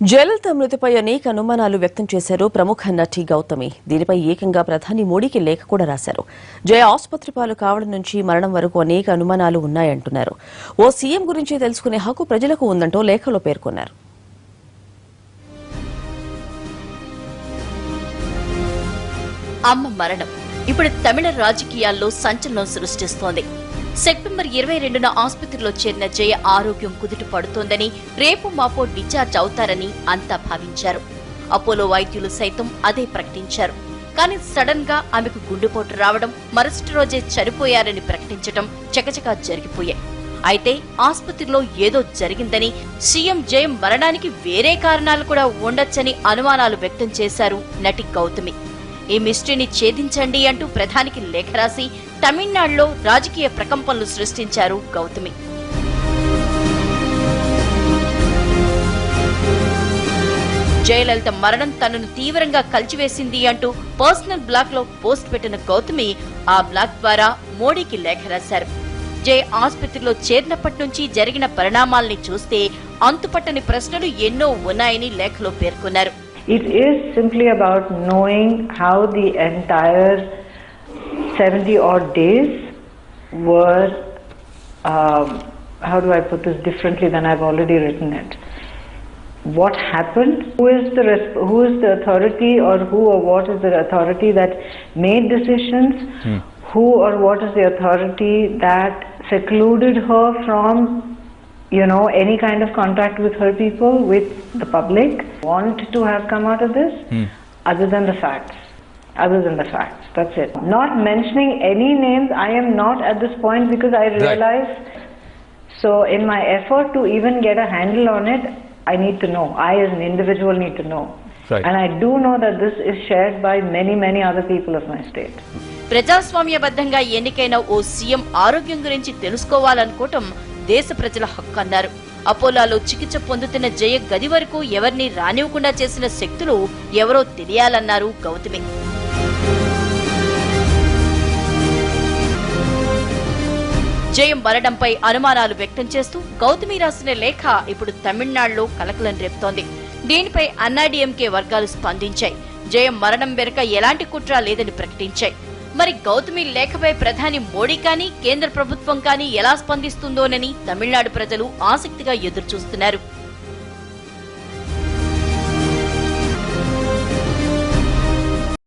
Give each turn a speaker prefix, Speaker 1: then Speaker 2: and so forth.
Speaker 1: జయలలిత మృతిపై అనేక అనుమానాలు వ్యక్తం చేశారు ప్రముఖ నటి గౌతమి. దీనిపై ఏకంగా ప్రధాని మోడీకి లేఖ కూడా రాశారు. జయ ఆసుపత్రి పాలు కావడం నుంచి మరణం వరకు అనేక అనుమానాలు ఉన్నాయంటున్నారు. ఓ సీఎం గురించి తెలుసుకునే హక్కు ప్రజలకు ఉందంటూ లేఖలో పేర్కొన్నారు.
Speaker 2: అమ్మ మరణం ఇప్పుడు తమిళ రాజకీయాల్లో సంచలనం సృష్టిస్తోంది. సెప్టెంబర్ 22న ఆసుపత్రిలో చేరిన జయ ఆరోగ్యం కుదుట పడుతోందని, రేపు మాపో డిశ్చార్జ్ అవుతారని అంతా భావించారు. అపోలో వైద్యులు సైతం అదే ప్రకటించారు. కానీ సడన్ గా ఆమెకు గుండెపోటు రావడం, మరుసటి రోజే చనిపోయారని ప్రకటించడం చకచకా జరిగిపోయాయి. అయితే ఆసుపత్రిలో ఏదో జరిగిందని, సీఎం జయ మరణానికి వేరే కారణాలు కూడా ఉండొచ్చని అనుమానాలు వ్యక్తం చేశారు నటి గౌతమి. ఈ మిస్టరీని ఛేదించండి అంటూ ప్రధానికి లేఖ రాసి తమిళనాడులో రాజకీయ ప్రకంపనలు సృష్టించారు గౌతమి. జయలలిత మరణం తనను తీవ్రంగా కలిచివేసింది అంటూ పర్సనల్ బ్లాక్ లో పోస్ట్ పెట్టిన గౌతమి ఆ బ్లాక్ ద్వారా మోడీకి లేఖ రాశారు. జయ ఆసుపత్రిలో చేరినప్పటి నుంచి జరిగిన పరిణామాల్ని చూస్తే అంతుపట్టని ప్రశ్నలు ఎన్నో ఉన్నాయని లేఖలో పేర్కొన్నారు.
Speaker 3: It is simply about knowing how the entire 70 odd days were, how do I put this differently than I've already written it? What happened? Who is the authority, or who or what is the authority that made decisions? Who or what is the authority that secluded her from any kind of contact with her people, with the public? Want to have come out of this? Other than the facts. That's it. Not mentioning any names, I am not at this point, because I realize, so in my effort to even get a handle on it, I need to know. I as an individual need to know.
Speaker 4: Right.
Speaker 3: And I do know that this is shared by many other people of my state.
Speaker 2: ప్రజాస్వామ్యబద్ధంగా ఎన్నికైన ఓ CM ఆరోగ్యం గురించి తెలుసుకోవాలనుకోవటం దేశ ప్రజల హక్కు అన్నారు. అపోలోలో చికిత్స పొందుతున్న జయ గది వరకు ఎవరిని రానివ్వకుండా చేసిన శక్తులు ఎవరో తెలియాలన్నారు గౌతమి. జయ మరణంపై అనుమానాలు వ్యక్తం చేస్తూ గౌతమి రాసిన లేఖ ఇప్పుడు తమిళనాడులో కలకలం రేపుతోంది. దీనిపై అన్నాడీఎంకే వర్గాలు స్పందించాయి. జయ మరణం వెనుక ఎలాంటి కుట్ర లేదని ప్రకటించాయి. మరి గౌతమి లేఖపై ప్రధాని మోడీ కానీ కేంద్ర ప్రభుత్వం కానీ ఎలా స్పందిస్తుందోనని తమిళనాడు ప్రజలు ఆసక్తిగా ఎదురుచూస్తున్నారు.